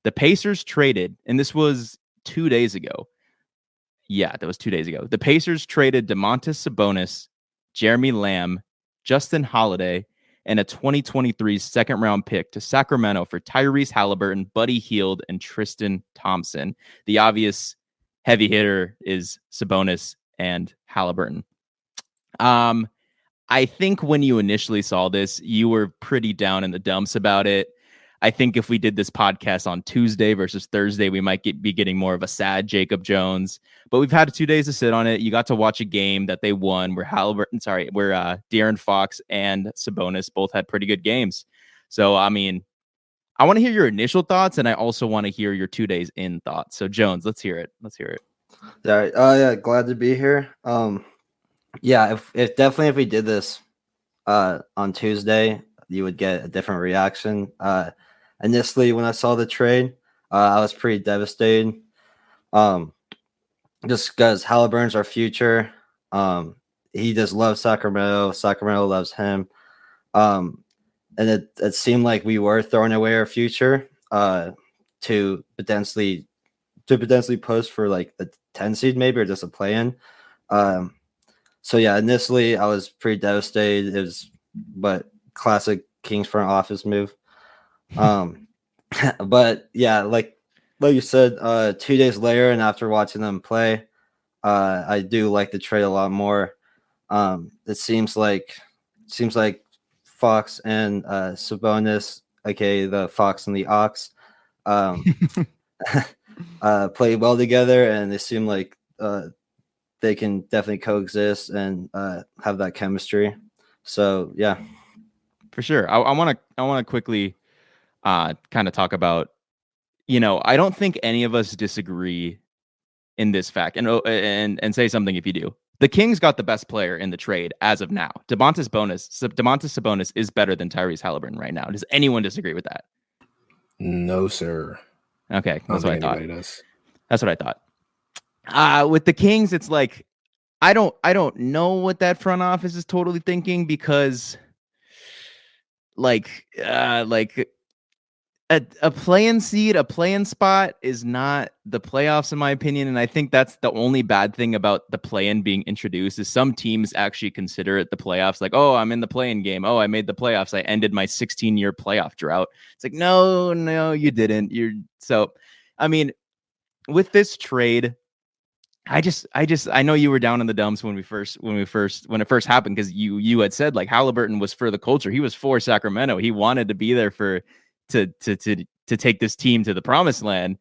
The Pacers traded, and this was 2 days ago. Yeah, that was 2 days ago. The Pacers traded Domantas Sabonis, Jeremy Lamb, Justin Holiday, and a 2023 second-round pick to Sacramento for Tyrese Haliburton, Buddy Hield, and Tristan Thompson. The obvious heavy hitter is Sabonis and Haliburton. I think when you initially saw this, you were pretty down in the dumps about it. I think if we did this podcast on Tuesday versus Thursday, we might be getting more of a sad Jacob Jones. But we've had 2 days to sit on it. You got to watch a game that they won where De'Aaron Fox and Sabonis both had pretty good games. So, I mean, I want to hear your initial thoughts, and I also want to hear your 2 days in thoughts. So, Jones, let's hear it. All right. Yeah, glad to be here. Yeah, if we did this on Tuesday, you would get a different reaction. Initially, when I saw the trade, I was pretty devastated. Just because Halliburton's our future. He just loves Sacramento. Sacramento loves him. And it seemed like we were throwing away our future to potentially post for like a 10 seed maybe, or just a play-in. So yeah, initially I was pretty devastated. But classic Kings front office move. But yeah, like you said, 2 days later, and after watching them play, I do like the trade a lot more. It seems like Fox and Sabonis, aka the Fox and the Ox, play well together, and they seem like they can definitely coexist and have that chemistry. So yeah, for sure. I want to quickly kind of talk about, I don't think any of us disagree in this fact, and say something if you do. The Kings got the best player in the trade as of now. Domantas Sabonis is better than Tyrese Haliburton right now. Does anyone disagree with that? No, sir. Okay, that's what I thought. That's what I thought. With the Kings, it's like I don't know what that front office is totally thinking, because like a play-in seed, a play-in spot is not the playoffs, in my opinion. And I think that's the only bad thing about the play-in being introduced, is some teams actually consider it the playoffs. Like, oh, I'm in the play-in game. Oh, I made the playoffs. I ended my 16-year playoff drought. It's like, no, you didn't. So, I mean, with this trade, I know you were down in the dumps when it first happened, because you had said like Haliburton was for the culture. He was for Sacramento. He wanted to be there to take this team to the promised land.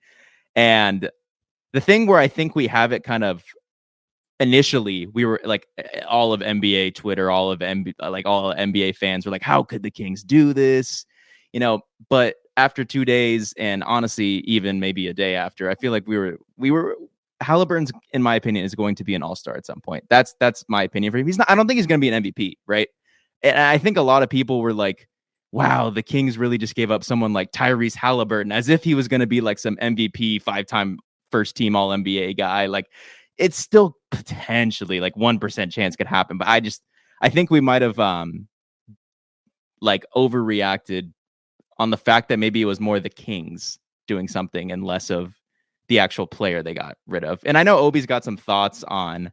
And the thing where I think we have it kind of initially, we were like, all of NBA Twitter, all NBA fans were like, how could the Kings do this? But after 2 days, and honestly, even maybe a day after, I feel like we were Haliburton's, in my opinion, is going to be an all-star at some point. That's my opinion for him. I don't think he's going to be an MVP, right? And I think a lot of people were like, wow, the Kings really just gave up someone like Tyrese Haliburton, as if he was going to be like some MVP, 5-time first-team All-NBA guy. Like, it's still potentially like 1% chance could happen. But I think we might have like overreacted on the fact that maybe it was more the Kings doing something and less of the actual player they got rid of. And I know Obi's got some thoughts on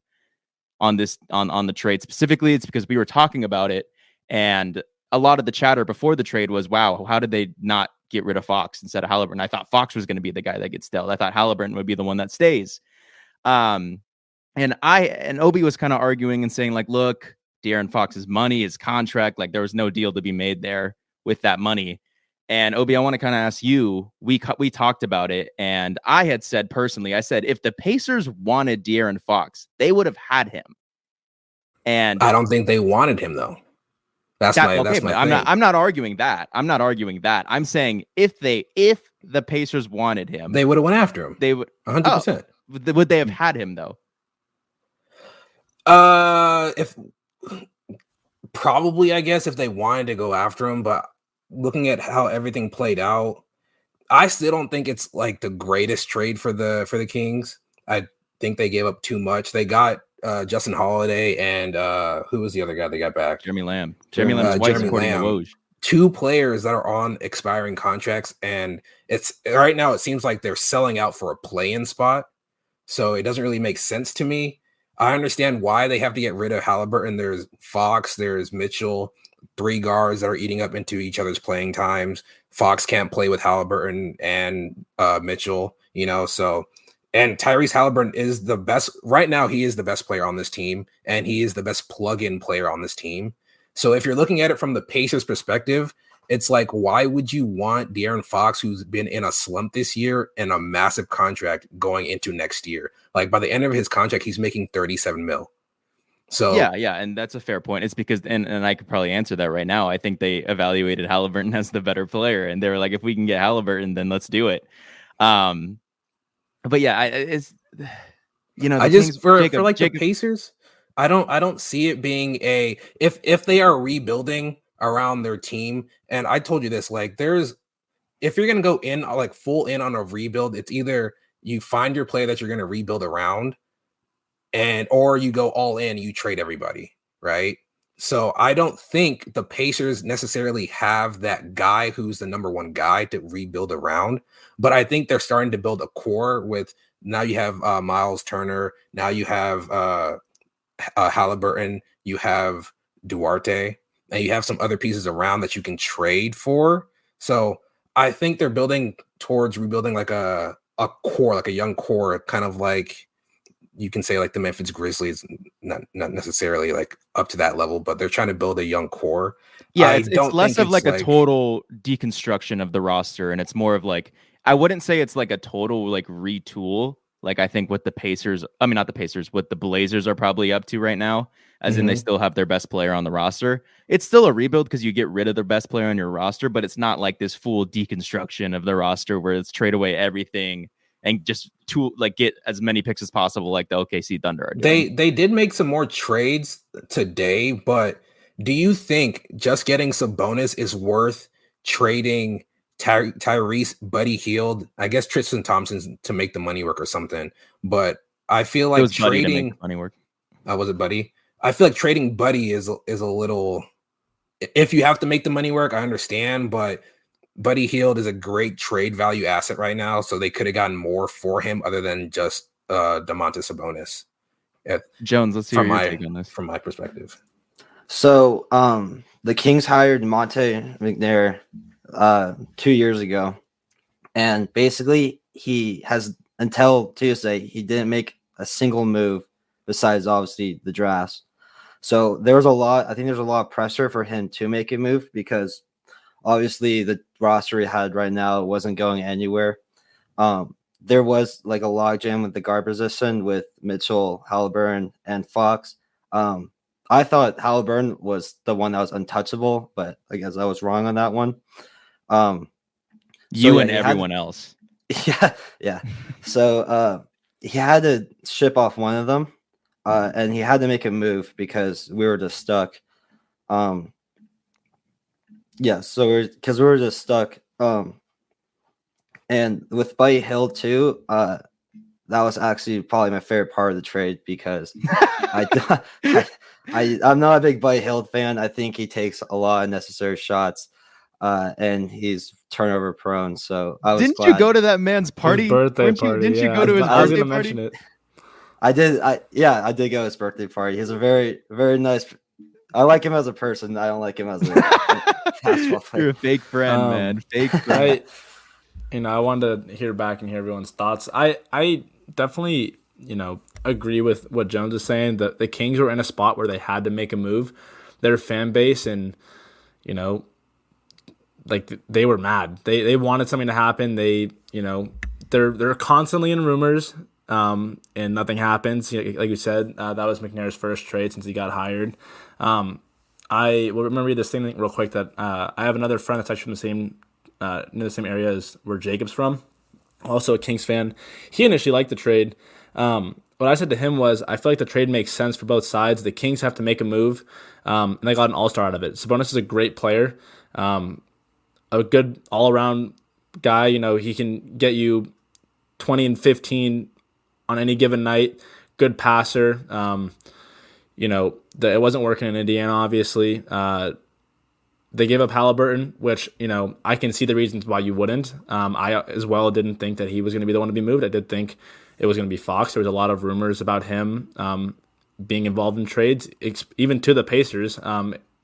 the trade specifically. It's because we were talking about it, and a lot of the chatter before the trade was, wow, how did they not get rid of Fox instead of Haliburton? I thought Fox was going to be the guy that gets dealt. I thought Haliburton would be the one that stays. And Obi was kind of arguing and saying like, look, De'Aaron Fox's money, his contract, like there was no deal to be made there with that money. And Obi, I want to kind of ask you, we talked about it, and I had said personally, I said, if the Pacers wanted De'Aaron Fox, they would have had him. And I don't think they wanted him though. That's my thing. I'm not arguing that. I'm saying if the Pacers wanted him, they would have went after him. They would 100%. Would they have had him though? If probably, I guess, if they wanted to go after him, but looking at how everything played out, I still don't think it's like the greatest trade for the Kings. I think they gave up too much. They got Justin Holiday and who was the other guy they got back? Jeremy Lamb. Jeremy Lamb's wife, according to Woj. two players that are on expiring contracts, and it's right now it seems like they're selling out for a play-in spot. So it doesn't really make sense to me. I understand why they have to get rid of Haliburton. There's Fox, there's Mitchell, three guards that are eating up into each other's playing times. Fox can't play with Haliburton and Mitchell, so and Tyrese Haliburton is the best right now. He is the best player on this team, and he is the best plug-in player on this team. So if you're looking at it from the Pacers perspective, it's like, why would you want De'Aaron Fox, who's been in a slump this year, and a massive contract going into next year? Like by the end of his contract, he's making 37 mil. So yeah, and that's a fair point. It's because, and I could probably answer that right now. I think they evaluated Haliburton as the better player, and they were like, if we can get Haliburton, then let's do it. But yeah, it's I just for the Pacers, I don't see it being if they are rebuilding around their team. And I told you this, like if you're gonna go in like full in on a rebuild, it's either you find your player that you're gonna rebuild around, or you go all in, you trade everybody, right? So I don't think the Pacers necessarily have that guy who's the number one guy to rebuild around, but I think they're starting to build a core with now you have Miles Turner, now you have Haliburton, you have Duarte, and you have some other pieces around that you can trade for. So I think they're building towards rebuilding like a core, like a young core, kind of like you can say like the Memphis Grizzlies, not necessarily like up to that level, but they're trying to build a young core. Yeah, it's less of like a total deconstruction of the roster, and it's more of like, I wouldn't say it's like a total like retool. Like I think what the Pacers, I mean not the Pacers, what the Blazers are probably up to right now, as in they still have their best player on the roster. It's still a rebuild because you get rid of the best player on your roster, but it's not like this full deconstruction of the roster where it's trade away everything and just to like get as many picks as possible, like the OKC Thunder are doing. They did make some more trades today, but do you think just getting Sabonis is worth trading Tyrese, Buddy Hield, I guess Tristan Thompson to make the money work or something? But I feel like trading money work. Was it Buddy? I feel like trading Buddy is a little. If you have to make the money work, I understand, but Buddy Hield is a great trade value asset right now, so they could have gotten more for him other than just Domantas Sabonis. Jones, let's hear your take on this from my perspective. So, the Kings hired Monte McNair 2 years ago, and basically he has until Tuesday he didn't make a single move besides obviously the drafts. So I think there's a lot of pressure for him to make a move because obviously the roster he had right now wasn't going anywhere. There was like a logjam with the guard position with Mitchell, Haliburton, and Fox. I thought Haliburton was the one that was untouchable, but I guess I was wrong on that one. Everyone else. Yeah. So he had to ship off one of them, and he had to make a move because we were just stuck. So we were just stuck. And with Buddy Hield too, that was actually probably my favorite part of the trade because I'm not a big Buddy Hield fan. I think he takes a lot of necessary shots, and he's turnover prone. So I was Didn't glad. you go to that man's party? His birthday party. Didn't you go to his birthday party? Mention it. I did. I did go to his birthday party. He's a very, very nice. I like him as a person. I don't like him as a basketball player. You're a fake friend, man. Fake friend. I wanted to hear back and hear everyone's thoughts. I definitely, agree with what Jones is saying. That the Kings were in a spot where they had to make a move. Their fan base and, like they were mad. They wanted something to happen. They, they're constantly in rumors, and nothing happens. Like you said, that was McNair's first trade since he got hired. I will remember this thing real quick that I have another friend that's actually in the same area as where Jacob's from, also a Kings fan. He initially liked the trade. What I said to him was, I feel like the trade makes sense for both sides. The Kings have to make a move, and they got an all-star out of it. Sabonis is a great player, a good all-around guy. He can get you 20 and 15 on any given night. Good passer. It wasn't working in Indiana, obviously. they gave up Haliburton, which, I can see the reasons why you wouldn't. I as well didn't think that he was going to be the one to be moved. I did think it was going to be Fox. There was a lot of rumors about him being involved in trades, even to the Pacers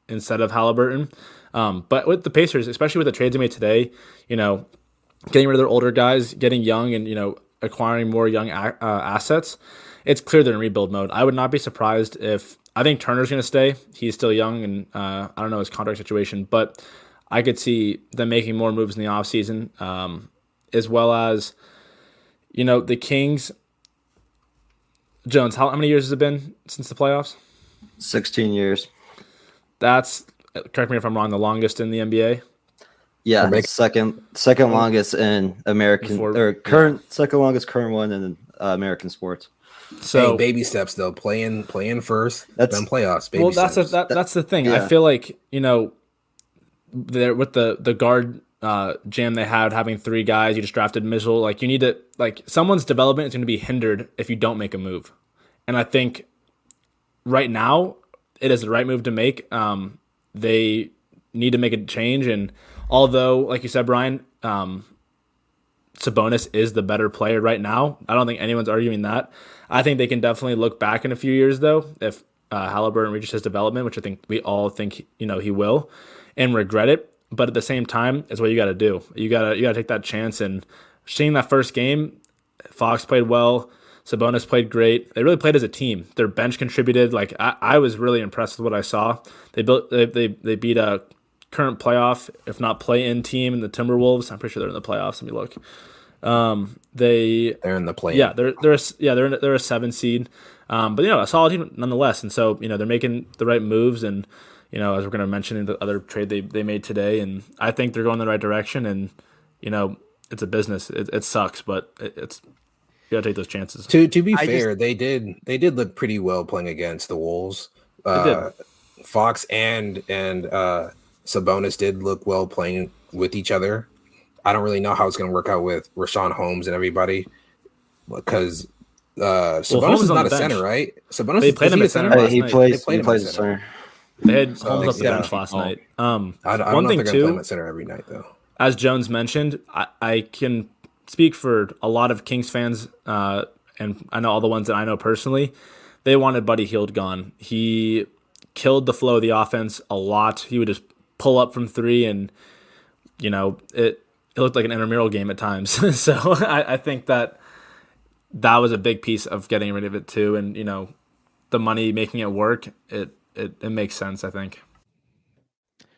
instead of Haliburton. But with the Pacers, especially with the trades they made today, getting rid of their older guys, getting young, and acquiring more young assets, it's clear they're in rebuild mode. I would not be surprised if I think Turner's going to stay. He's still young, and I don't know his contract situation, but I could see them making more moves in the offseason, as well as the Kings. Jones, how many years has it been since the playoffs? 16 years. That's, correct me if I'm wrong, the longest in the NBA. Yeah, second longest in American second longest current one in American sports. So baby steps though, playing first, then playoffs. Baby steps. That's the thing. Yeah. I feel like there with the guard jam they had, having 3 guys, you just drafted Mitchell. Like, you need to, someone's development is going to be hindered if you don't make a move. And I think right now it is the right move to make. They need to make a change. And although, like you said, Brian, Sabonis is the better player right now, I don't think anyone's arguing that. I think they can definitely look back in a few years, though, if Haliburton reaches his development, which I think we all think he will, and regret it. But at the same time, it's what you got to do. You got to take that chance. And seeing that first game, Fox played well, Sabonis played great. They really played as a team. Their bench contributed. I was really impressed with what I saw. They beat a current playoff, if not play-in team, in the Timberwolves. I'm pretty sure they're in the playoffs. Let me look. They're in the play. Yeah, they're a 7 seed. But a solid team nonetheless. And so they're making the right moves, and as we're going to mention in the other trade they made today, and I think they're going in the right direction. And it's a business. It sucks, but it's you got to take those chances. To be fair, they did look pretty well playing against the Wolves. Fox and Sabonis did look well playing with each other. I don't really know how it's going to work out with Rashawn Holmes and everybody, because Sabonis is not a center, right? Sabonis they played him at center. He plays at center. They had Holmes up the bench last night. I don't know if they're going to play him at center every night, though. As Jones mentioned, I can speak for a lot of Kings fans, and I know all the ones that I know personally. They wanted Buddy Hield gone. He killed the flow of the offense a lot. He would just pull up from 3, and it looked like an intramural game at times. So I think that was a big piece of getting rid of it too, and the money making it work. It makes sense, I think.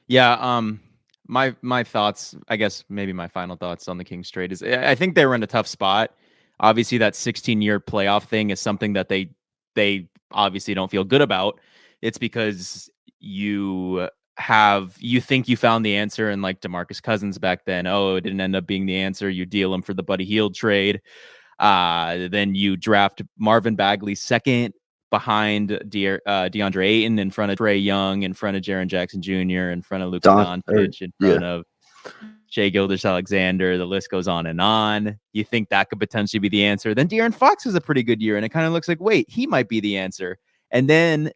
Yeah. My thoughts, I guess maybe my final thoughts on the Kings trade is I think they were in a tough spot. Obviously, that 16-year playoff thing is something that they obviously don't feel good about. It's because you think you found the answer, and like DeMarcus Cousins back then, it didn't end up being the answer. You deal him for the Buddy Hield trade. Then you draft Marvin Bagley second behind DeAndre Ayton, in front of Trae Young, in front of Jaren Jackson Jr., in front of Luka Doncic, in front of Shai Gilgeous-Alexander. The list goes on and on. You think that could potentially be the answer. Then De'Aaron Fox has a pretty good year, and it kind of looks like, wait, he might be the answer. And then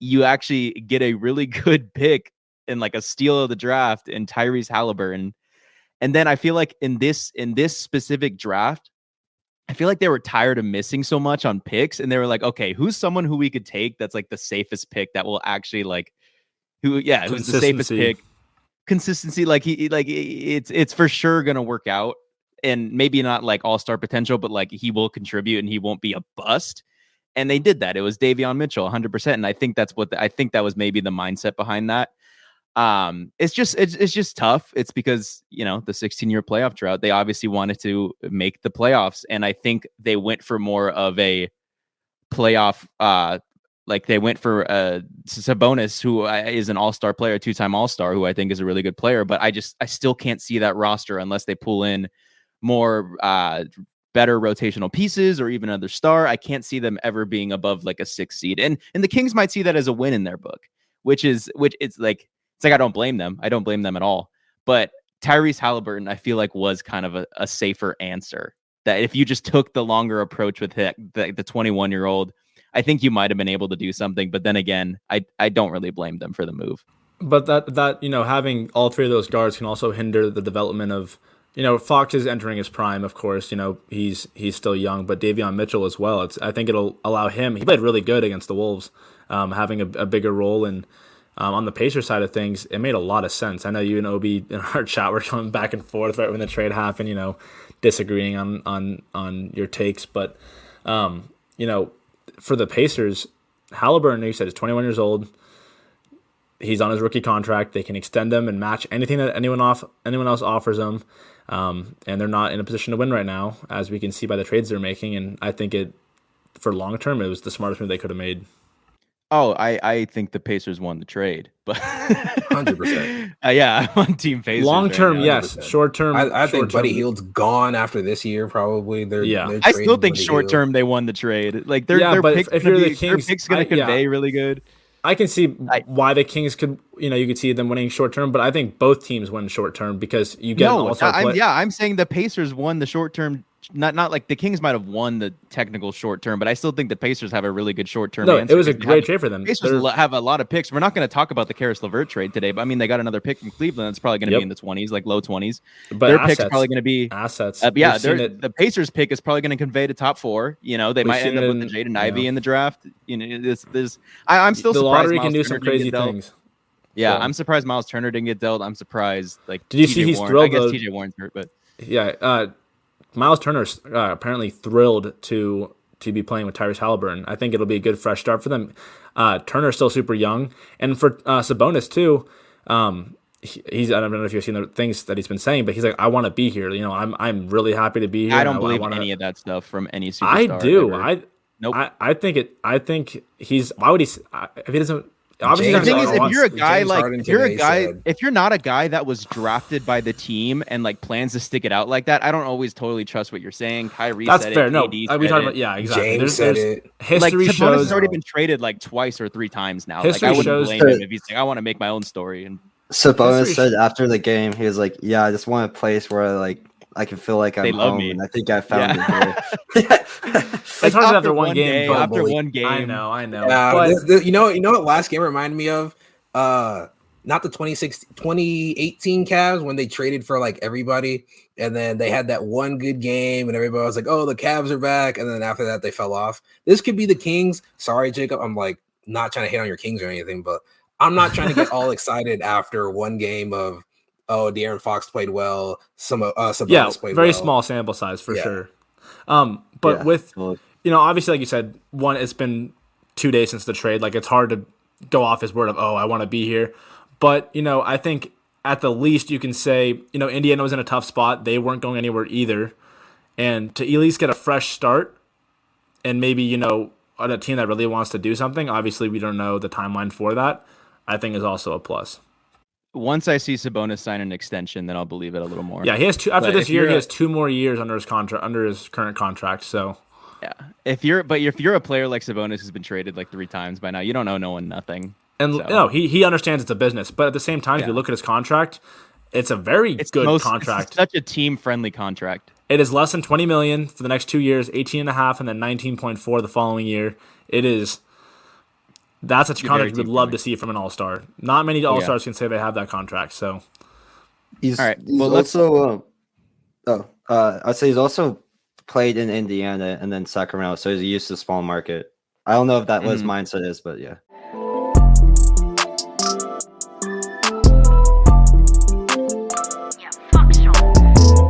you actually get a really good pick and like a steal of the draft in Tyrese Haliburton. And then I feel like in this specific draft, I feel like they were tired of missing so much on picks, and they were like, okay, who's someone who we could take that's like the safest pick that will actually who's the safest pick? Consistency, it's for sure gonna work out, and maybe not like all-star potential, but like he will contribute and he won't be a bust. And they did that. It was Davion Mitchell 100%. And I think that's I think that was maybe the mindset behind that. It's just tough. It's because, the 16-year playoff drought, they obviously wanted to make the playoffs. And I think they went for more of a playoff, they went for Sabonis, who is an all-star player, 2-time all-star, who I think is a really good player. But I still can't see that roster unless they pull in more, better rotational pieces or even another star. I can't see them ever being above like a 6 seed. And the Kings might see that as a win in their book, which it's like I don't blame them. I don't blame them at all. But Tyrese Haliburton, I feel like, was kind of a safer answer. That if you just took the longer approach with the 21-year-old, I think you might have been able to do something. But then again, I don't really blame them for the move. But that having all three of those guards can also hinder the development of Fox is entering his prime, of course. He's still young, but Davion Mitchell as well. I think it'll allow him. He played really good against the Wolves, having a bigger role. And on the Pacers side of things, it made a lot of sense. I know you and Obi in our chat were coming back and forth right when the trade happened. Disagreeing on your takes, but for the Pacers, Haliburton, you said, is 21 years old. He's on his rookie contract. They can extend him and match anything that anyone else offers him. And they're not in a position to win right now, as we can see by the trades they're making. And I think for long term, it was the smartest move they could have made. Oh, I think the Pacers won the trade, but 100%. Yeah, I'm on Team Pacers. Long term, right yes. Short term, I think Buddy Hield's gone after this year. Probably. I still think short term they won the trade. Like their pick's going to convey really good. I can see why the Kings could, you could see them winning short term, but I think both teams win short term because you get an all-star play. I'm saying the Pacers won the short term. Not like the Kings might have won the technical short term, but I still think the Pacers have a really good short term. No, it was a great trade for them. Pacers have a lot of picks. We're not going to talk about the Karis LeVert trade today, but I mean they got another pick from Cleveland. It's probably going to be in the 20s, like low 20s. But their pick's probably going to be assets. The Pacers pick is probably going to convey to top 4. They might end up with the Jaden Ivey in the draft. I'm still surprised. The lottery can do some crazy things. Yeah, I'm surprised Miles Turner didn't get dealt. I'm surprised. Did you see he's thrilled? I guess TJ Warren's hurt, but yeah. Miles Turner's apparently thrilled to be playing with Tyrese Haliburton. I think it'll be a good fresh start for them. Turner's still super young, and for Sabonis too. I don't know if you've seen the things that he's been saying, but he's like, I want to be here. I'm really happy to be here. I don't believe any of that stuff from any superstar. I do. Ever. Nope. I think he's. Why would he? If he doesn't. Obviously, the thing is, if you're a guy if you're not a guy that was drafted by the team and like plans to stick it out like that, I don't always totally trust what you're saying. Kyrie That's said fair. it. No, we talking about exactly. James said it. History Sabonis shows has already been traded like twice or 3 times now. History I wouldn't shows blame him if he's like, I want to make my own story. And Sabonis said after the game, he was like, "Yeah, I just want a place where I can feel like I'm love home, me. and I think I found it here." It's hard after one game. After one game, I know. But you know what last game reminded me of? Not the 2018 Cavs when they traded for like everybody, and then they had that one good game, and everybody was like, "Oh, the Cavs are back," and then after that they fell off. This could be the Kings. Sorry, Jacob. I'm like not trying to hit on your Kings or anything, but I'm not trying to get all excited after one game of De'Aaron Fox played well. Sabonis played very well. small sample size for sure. But with obviously, like you said, it's been 2 days since the trade. Like it's hard to go off his word of I want to be here. But I think at the least you can say Indiana was in a tough spot. They weren't going anywhere either, and to at least get a fresh start, and maybe on a team that really wants to do something. Obviously, we don't know the timeline for that. I think is also a plus. Once I see Sabonis sign an extension, then I'll believe it a little more. Yeah, he has two. After this year, he has 2 more years under his contract, under his current contract. So, yeah, if you're a player like Sabonis who's been traded like 3 times by now, you don't owe no one nothing. And he understands it's a business, but at the same time, if you look at his contract, it's a very good contract. It's such a team-friendly contract. It is less than $20 million for the next 2 years, 18.5, and then 19.4 the following year. It is. That's a contract we would love to see from an all-star. Not many all-stars can say they have that contract. So, I'd say he's also played in Indiana and then Sacramento, so he's used to small market. I don't know if that what his mindset is, but yeah.